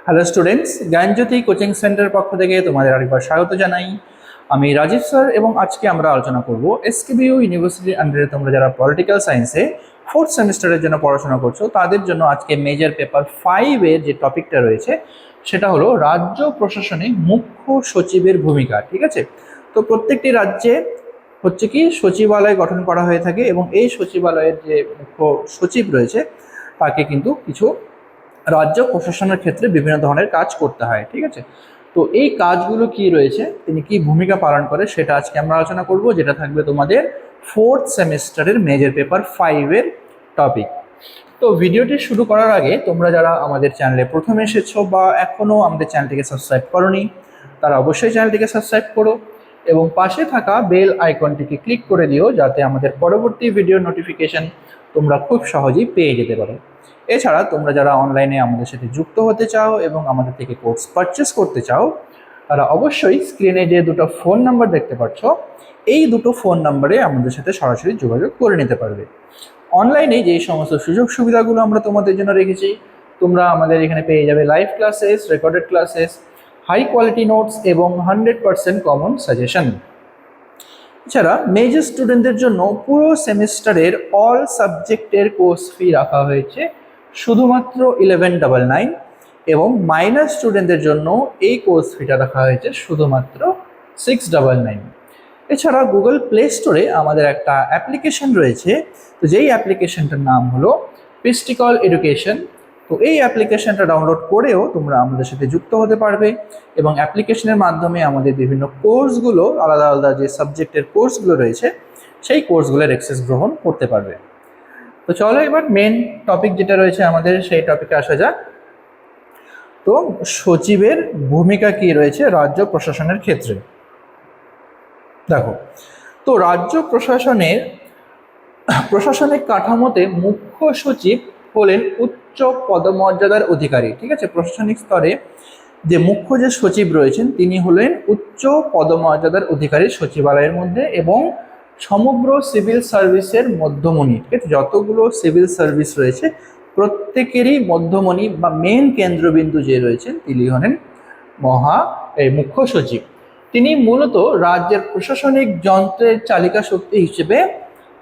Hello students, জ্ঞানজ্যোতি coaching সেন্টারের পক্ষ থেকে তোমাদের আরেকবার স্বাগত জানাই। আমি রাজীব স্যার এবং আজকে আমরা আলোচনা করব এসকেবিইউ ইউনিভার্সিটির আন্ডারে তোমরা যারা পলিটিক্যাল সায়েন্সে ফোর্থ সেমিস্টারের জন্য পড়াশোনা করছো তাদের জন্য আজকে মেজর পেপার 5-এর যে টপিকটা রয়েছে সেটা হলো রাজ্য প্রশাসনে মুখ্য সচিবের ভূমিকা। ঠিক আছে, তো প্রত্যেকটি রাজ্যে হচ্ছে কি সচিবালয় গঠন করা হয়ে থাকে এবং এই সচিবালয়ের যে মুখ্য সচিব রয়েছে তাকে কিন্তু কিছু রাজ্য প্রশাসনের ক্ষেত্রে বিভিন্ন ধরনের কাজ করতে হয়। ঠিক আছে, তো এই কাজগুলো কি রয়েছে, তিনি কি ভূমিকা পালন করে সেটা আজকে আমরা আলোচনা করব, যেটা থাকবে তোমাদের ফোর্থ সেমিস্টারের মেজর পেপার 5-এর টপিক। তো ভিডিওটি শুরু করার আগে তোমরা যারা আমাদের চ্যানেলে প্রথম এসেছো বা এখনও আমাদের চ্যানেলটিকে সাবস্ক্রাইব করোনি তারা অবশ্যই চ্যানেলটিকে সাবস্ক্রাইব করো এবং পাশে থাকা বেল আইকনটিকে ক্লিক করে দিও, যাতে আমাদের পরবর্তী ভিডিও নোটিফিকেশন তোমরা খুব সহজেই পেয়ে যেতে পারো। এছাড়া তোমরা যারা অনলাইনে আমাদের সাথে যুক্ত হতে চাও এবং আমাদের থেকে কোর্স পারচেস করতে চাও তারা অবশ্যই স্ক্রিনে যে দুটো ফোন নাম্বার দেখতে পাচ্ছ এই দুটো ফোন নাম্বারে আমাদের সাথে সরাসরি যোগাযোগ করে নিতে পারবে। অনলাইনে যে সমস্ত সুযোগ সুবিধাগুলো আমরা তোমাদের জন্য রেখেছি, তোমরা আমাদের এখানে পেয়ে যাবে live classes, recorded classes, high quality notes এবং 100% কমন সাজেশন। এছাড়া মেজর স্টুডেন্টদের জন্য পুরো সেমিস্টারের অল সাবজেক্টের কোর্স ফি রাখা হয়েছে শুধুমাত্র 1199 এবং মাইনর স্টুডেন্টদের জন্য এই কোর্স ফিটা রাখা হয়েছে শুধুমাত্র 699। এছাড়া গুগল প্লে স্টোরে আমাদের একটা অ্যাপ্লিকেশন রয়েছে, তো যেই অ্যাপ্লিকেশনটার নাম হলো পিস্টিকল এডুকেশন। তো এই অ্যাপ্লিকেশনটা ডাউনলোড করেও তোমরা আমাদের সাথে যুক্ত হতে পারবে এবং অ্যাপ্লিকেশনের মাধ্যমে আমাদের বিভিন্ন কোর্সগুলো, আলাদা আলাদা যে সাবজেক্টের কোর্সগুলো রয়েছে সেই কোর্সগুলোর অ্যাক্সেস গ্রহণ করতে পারবে। তো চলো এবার মেন টপিক যেটা রয়েছে আমাদের সেই টপিকে আসা যাক। তো সচিবের ভূমিকা কি রয়েছে রাজ্য প্রশাসনের ক্ষেত্রে। দেখো, তো রাজ্য প্রশাসনিক কাঠামোতে মুখ্য সচিব হলেন উচ্চ পদমর্যাদার অধিকারী। ঠিক আছে, প্রশাসনিক স্তরে যে মুখ্য যে সচিব রয়েছেন তিনি হলেন উচ্চ পদমর্যাদার অধিকারী সচিবালয়ের মধ্যে এবং সমগ্র সিভিল সার্ভিসের মধ্যমণি। ঠিক আছে, যতগুলো সিভিল সার্ভিস রয়েছে প্রত্যেকেরই মধ্যমণি বা মেন কেন্দ্রবিন্দু যে রয়েছেন তিনি হলেন মুখ্য সচিব। তিনি মূলত রাজ্যের প্রশাসনিক যন্ত্রের চালিকা শক্তি হিসেবে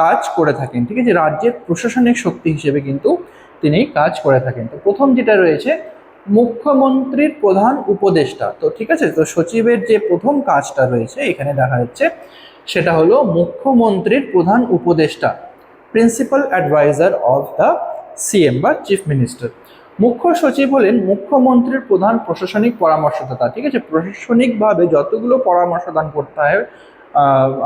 কাজ করে থাকেন। ঠিক আছে, রাজ্যের প্রশাসনিক শক্তি হিসেবে কিন্তু তিনি কাজ করে থাকেন। তো প্রথম যেটা রয়েছে মুখ্যমন্ত্রীর প্রধান উপদেষ্টা। তো ঠিক আছে, তো সচিবের যে প্রথম কাজটা রয়েছে এখানে দেখা যাচ্ছে সেটা হলো মুখ্যমন্ত্রীর প্রধান উপদেষ্টা, principal adviser of the CM বা চিফ মিনিস্টার। মুখ্য সচিব হলেন মুখ্যমন্ত্রীর প্রধান প্রশাসনিক পরামর্শদাতা। ঠিক আছে, প্রশাসনিকভাবে যতগুলো পরামর্শ দান করতে হয়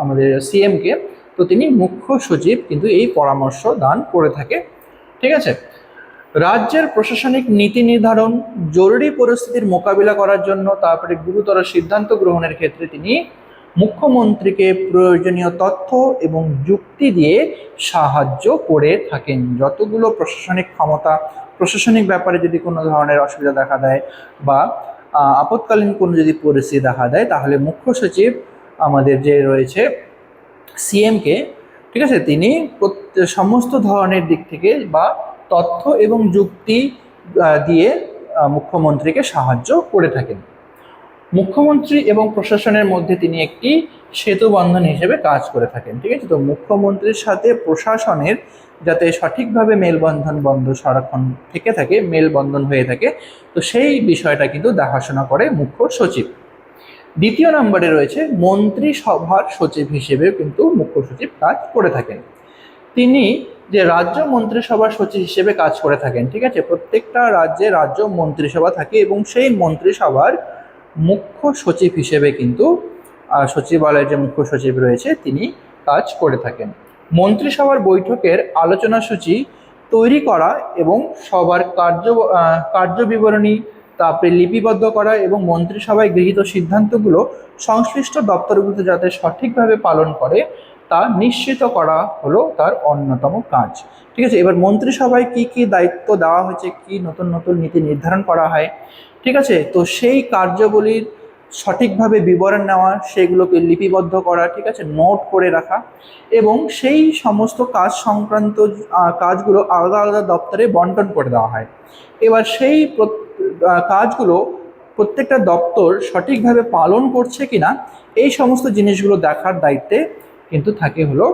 আমাদের সিএমকে, তো তিনি মুখ্য সচিব কিন্তু এই পরামর্শ দান করে থাকে। ঠিক আছে, রাজ্যের প্রশাসনিক নীতি নির্ধারণ, জরুরি পরিস্থিতির মোকাবিলা করার জন্য, তারপরে গুরুতর সিদ্ধান্ত গ্রহণের ক্ষেত্রে তিনি মুখ্যমন্ত্রীকে প্রয়োজনীয় তথ্য এবং যুক্তি দিয়ে সাহায্য করে থাকেন। যতগুলো প্রশাসনিক ক্ষমতা, প্রশাসনিক ব্যাপারে যদি কোনো ধরনের অসুবিধা দেখা দেয় বা আপৎকালীন কোনো যদি পরিস্থিতি দেখা দেয় তাহলে মুখ্য সচিব আমাদের যে রয়েছে সিএমকে, ঠিক আছে, তিনি সমস্ত ধরনের দিক থেকে বা তথ্য এবং যুক্তি দিয়ে মুখ্যমন্ত্রীকে সাহায্য করে থাকেন। মুখ্যমন্ত্রী এবং প্রশাসনের মধ্যে তিনি একটি সেতু বন্ধন হিসেবে কাজ করে থাকেন। ঠিক আছে, তো মুখ্যমন্ত্রীর সাথে প্রশাসনের যাতে সঠিকভাবে মেলবন্ধন সারাক্ষণ থেকে থাকে, মেলবন্ধন হয়ে থাকে, তো সেই বিষয়টা কিন্তু দেখাশোনা করে মুখ্য সচিব। দ্বিতীয় নম্বরে রয়েছে মন্ত্রিসভার সচিব হিসেবেও কিন্তু মুখ্য সচিব কাজ করে থাকেন। তিনি যে রাজ্য মন্ত্রিসভার সচিব হিসেবে কাজ করে থাকেন। ঠিক আছে, প্রত্যেকটা রাজ্যে রাজ্য মন্ত্রিসভা থাকে এবং সেই মন্ত্রিসভার মুখ্য সচিব হিসেবে কিন্তু সচিবালয়ের যে মুখ্য সচিব রয়েছে তিনি কাজ করে থাকেন। মন্ত্রিসভার বৈঠকের আলোচনা সূচি তৈরি করা এবং সবার কার্য বিবরণী তারপরে লিপিবদ্ধ করা এবং মন্ত্রিসভায় গৃহীত সিদ্ধান্তগুলো সংশ্লিষ্ট দপ্তরগুলোতে যাতে সঠিকভাবে পালন করে তা নিশ্চিত করা হলো তার অন্যতম কাজ। ঠিক আছে, এবার মন্ত্রিসভায় কি কি দায়িত্ব দেওয়া হয়েছে, কি নতুন নতুন নীতি নির্ধারণ করা হয়, ঠিক আছে, তো সেই কার্যগুলির সঠিকভাবে বিবরণ নেওয়া, সেগুলোকে লিপিবদ্ধ করা, ঠিক আছে, নোট করে রাখা এবং সেই সমস্ত কাজ সংক্রান্ত কাজগুলো আলাদা আলাদা দপ্তরে বন্টন করে দেওয়া হয়। এবার সেই কাজগুলো প্রত্যেকটা দপ্তর সঠিকভাবে পালন করছে কিনা এই সমস্ত জিনিসগুলো দেখার দায়িত্বে কিন্তু থাকে হলো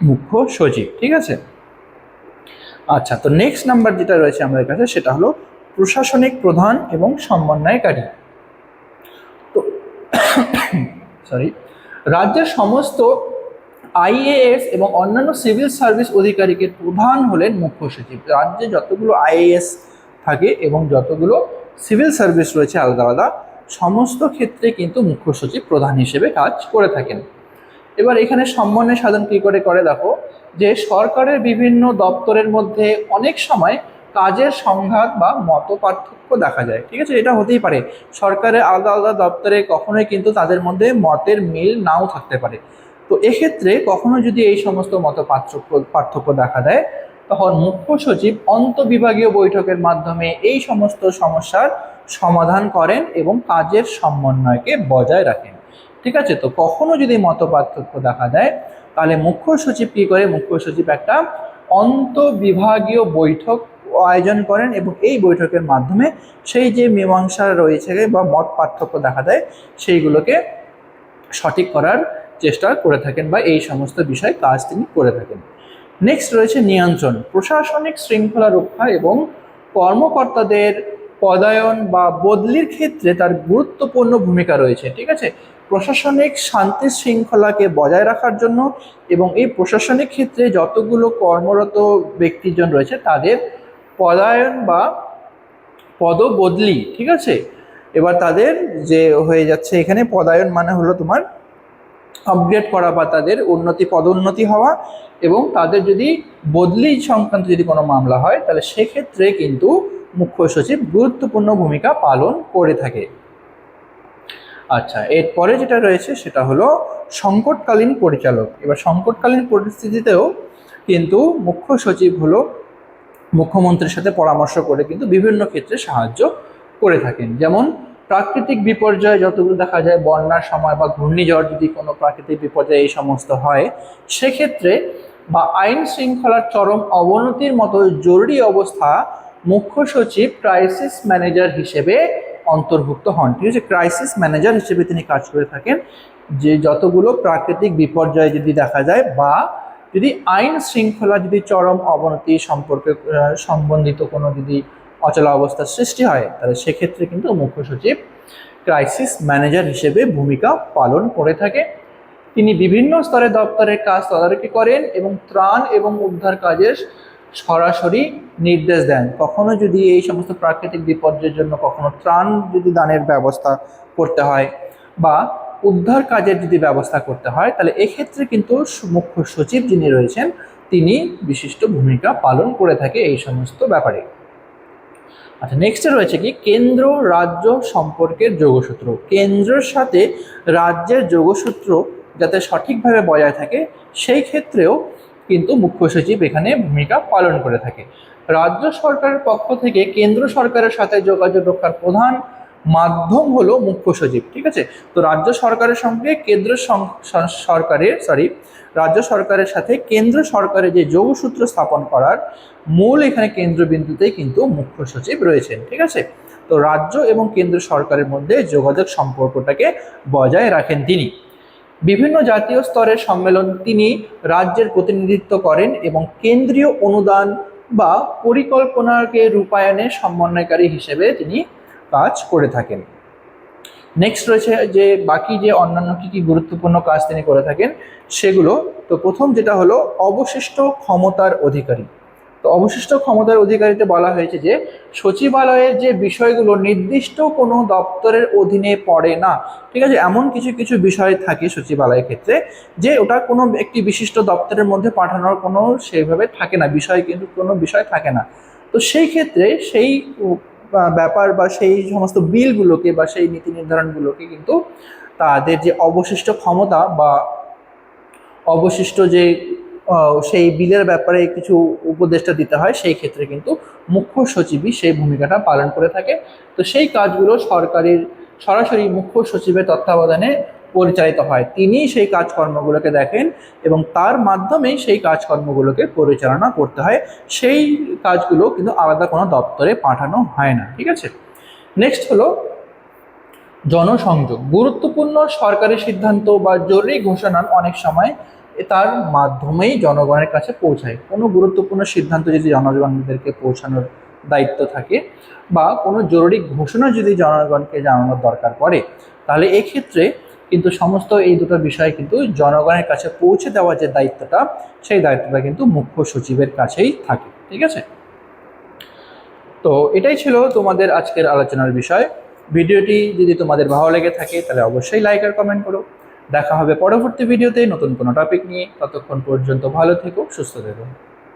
মুখ্য সচিব। ঠিক আছে। আচ্ছা, তো নেক্সট নাম্বার যেটা রয়েছে আমাদের কাছে সেটা হলো প্রশাসনিক প্রধান এবং সমন্বয়কারী। তো সরি, রাজ্যের সমস্ত আইএএস এবং অন্যান্য সিভিল সার্ভিস অধিকারীকে প্রধান হলেন মুখ্য সচিব। রাজ্যে যতগুলো আইএএস থাকে এবং যতগুলো সিভিল সার্ভিস রয়েছে আলাদা আলাদা, সমস্ত ক্ষেত্রে কিন্তু মুখ্য সচিব প্রধান হিসেবে কাজ করে থাকেন। এবার এখানে সমন্বয় সাধন কী করে করে দেখো, যে সরকারের বিভিন্ন দপ্তরের মধ্যে অনেক সময় কাজের সংঘাত বা মত পার্থক্য দেখা যায়। ঠিক আছে, এটা হতেই পারে, সরকারের আলাদা আলাদা দপ্তরে কখনোই কিন্তু তাদের মধ্যে মতের মিল নাও থাকতে পারে। তো এক্ষেত্রে কখনো যদি এই সমস্ত মত পার্থক্য দেখা দেয়, তখন মুখ্য সচিব অন্তঃবিভাগীয় বৈঠকের মাধ্যমে এই সমস্ত সমস্যার সমাধান করেন এবং কাজের সমন্বয়কে বজায় রাখেন। ঠিক আছে, তো কখনো যদি মত পার্থক্য দেখা দেয় তাহলে মুখ্য সচিব কী করে, মুখ্য সচিব একটা অন্তঃবিভাগীয় বৈঠক আয়োজন করেন এবং এই বৈঠকের মাধ্যমে সেই যে মীমাংসা রয়েছে বা মত পার্থক্য দেখা দেয় সেইগুলোকে সঠিক করার চেষ্টা করে থাকেন বা এই সমস্ত বিষয় কাজ তিনি করে থাকেন। নেক্সট রয়েছে নিয়ন্ত্রণ। প্রশাসনিক শৃঙ্খলা রক্ষা এবং কর্মকর্তাদের পদায়ন বা বদলির ক্ষেত্রে তার গুরুত্বপূর্ণ ভূমিকা রয়েছে। ঠিক আছে, প্রশাসনিক শান্তি শৃঙ্খলাকে বজায় রাখার জন্য এবং এই প্রশাসনিক ক্ষেত্রে যতগুলো কর্মরত ব্যক্তিজন রয়েছে তাদের পদায়ন বা পদবদলি, ঠিক আছে, এবার তাদের যে হয়ে যাচ্ছে এখানে পদায়ন মানে হলো তোমার আপগ্রেড করা বা তাদের পদোন্নতি হওয়া, এবং তাদের যদি বদলি সংক্রান্ত যদি কোনো মামলা হয় তাহলে সেক্ষেত্রে কিন্তু মুখ্য সচিব গুরুত্বপূর্ণ ভূমিকা পালন করে থাকে। আচ্ছা, এরপরে যেটা রয়েছে সেটা হলো সংকটকালীন পরিচালক। এবার সংকটকালীন পরিস্থিতিতেও কিন্তু মুখ্য সচিব হলো মুখ্যমন্ত্রীর সাথে পরামর্শ করে কিন্তু বিভিন্ন ক্ষেত্রে সাহায্য করে থাকেন। যেমন প্রাকৃতিক বিপর্যয় যতগুলো দেখা যায়, বন্যার সময় বা ঘূর্ণিঝড় যদি কোনো প্রাকৃতিক বিপর্যয় এই সমস্ত হয় সেক্ষেত্রে, বা আইন শৃঙ্খলার চরম অবনতির মতো জরুরি অবস্থা, মুখ্য সচিব ক্রাইসিস ম্যানেজার হিসেবে অন্তর্ভুক্ত হন। ঠিক আছে, ক্রাইসিস ম্যানেজার হিসেবে তিনি কাজ করে থাকেন। যে যতগুলো প্রাকৃতিক বিপর্যয় যদি দেখা যায় বা যদি আইন শৃঙ্খলা যদি চরম অবনতি সম্পর্কে সম্বন্ধিত কোনো যদি অচলা অবস্থার সৃষ্টি হয় তাহলে সেক্ষেত্রে কিন্তু মুখ্য সচিব ক্রাইসিস ম্যানেজার হিসেবে ভূমিকা পালন করে থাকে। তিনি বিভিন্ন স্তরে দপ্তরের কাজ তদারকি করেন এবং ত্রাণ এবং উদ্ধার কাজের সরাসরি নির্দেশ দেন। কখনো যদি এই সমস্ত প্রাকৃতিক বিপর্যয়ের জন্য কখনো ত্রাণ যদি দানের ব্যবস্থা করতে হয় বা উদ্ধার কাজের যদি ব্যবস্থা করতে হয় তাহলে এক্ষেত্রে কিন্তু মুখ্য সচিব যিনি রয়েছেন তিনি বিশিষ্ট ভূমিকা পালন করে থাকে এই সমস্ত ব্যাপারে। আচ্ছা, নেক্সটে রয়েছে কি কেন্দ্র রাজ্য সম্পর্কের যোগসূত্র। কেন্দ্রের সাথে রাজ্যের যোগসূত্র যাতে সঠিকভাবে বজায় থাকে সেই ক্ষেত্রেও কিন্তু মুখ্য সচিব এখানে ভূমিকা পালন করে থাকে। রাজ্য সরকারের পক্ষ থেকে কেন্দ্র সরকারের সাথে যোগাযোগ রক্ষার প্রধান মাধ্যম হলো মুখ্য সচিব। ঠিক আছে, তো রাজ্য সরকারের সঙ্গে রাজ্য সরকারের সাথে কেন্দ্র সরকারের যে যোগসূত্র স্থাপন করার মূল এখানে কেন্দ্রবিন্দুতেই কিন্তু মুখ্য সচিব রয়েছেন। ঠিক আছে, তো রাজ্য এবং কেন্দ্র সরকারের মধ্যে যোগাযোগ সম্পর্কটাকে বজায় রাখেন তিনি। বিভিন্ন জাতীয় স্তরের সম্মেলন তিনি রাজ্যের প্রতিনিধিত্ব করেন এবং কেন্দ্রীয় অনুদান বা পরিকল্পনাকে রূপায়ণের সমন্বয়কারী হিসেবে তিনি কাজ করে থাকেন। নেক্সট রয়েছে যে বাকি যে অন্যান্য কি গুরুত্বপূর্ণ কাজ তিনি করে থাকেন সেগুলো। তো প্রথম যেটা হলো অবশিষ্ট ক্ষমতার অধিকারী। তো অবশিষ্ট ক্ষমতার অধিকারীতে বলা হয়েছে যে সচিবালয়ের যে বিষয়গুলো নির্দিষ্ট কোনো দপ্তরের অধীনে পড়ে না। ঠিক আছে, এমন কিছু কিছু বিষয় থাকে সচিবালয়ের ক্ষেত্রে যে ওটা কোনো একটি বিশিষ্ট দপ্তরের মধ্যে পাঠানোর কোনো সেইভাবে থাকে না, বিষয় কিন্তু কোনো বিষয় থাকে না। তো সেই ক্ষেত্রে সেই ব্যাপার বা সেই সমস্ত বিলগুলোকে বা সেই নীতি নির্ধারণগুলোকে কিন্তু তাদের যে অবশিষ্ট ক্ষমতা বা অবশিষ্ট যে সেই বিলের ব্যাপারে কিছু উপদেষ্টা দিতে হয় সেই ক্ষেত্রে কিন্তু মুখ্য সচিবই সেই ভূমিকাটা পালন করে থাকে। তো সেই কাজগুলো সরাসরি মুখ্য সচিবের তত্ত্বাবধানে পরিচালিত হয়। তিনি সেই কাজকর্মগুলোকে দেখেন এবং তার মাধ্যমেই সেই কাজকর্মগুলোকে পরিচালনা করতে হয়। সেই কাজগুলো কিন্তু আলাদা কোনো দপ্তরে পাঠানো হয় না। ঠিক আছে, নেক্সট হলো জনসংযোগ। গুরুত্বপূর্ণ সরকারি সিদ্ধান্ত বা জরুরি ঘোষণা অনেক সময় তার মাধ্যমেই জনগণের কাছে পৌঁছায়। কোনো গুরুত্বপূর্ণ সিদ্ধান্ত যদি জনগণদেরকে পৌঁছানোর দায়িত্ব থাকে বা কোনো জরুরি ঘোষণা যদি জনগণকে জানানোর দরকার পড়ে, তাহলে এক্ষেত্রে কিন্তু সমস্ত এই দুটো বিষয় কিন্তু জনগণের কাছে পৌঁছে দেওয়ার যে দায়িত্বটা, সেই দায়িত্বটা কিন্তু মুখ্য সচিবের কাছেই থাকে। ঠিক আছে, তো এটাই ছিল তোমাদের আজকের আলোচনার বিষয়। ভিডিওটি যদি তোমাদের ভালো লেগে থাকে তাহলে অবশ্যই লাইক আর কমেন্ট করো। দেখা হবে পরবর্তী ভিডিওতে নতুন কোনো টপিক নিয়ে। ততক্ষণ পর্যন্ত ভালো থেকো, সুস্থ থেকো।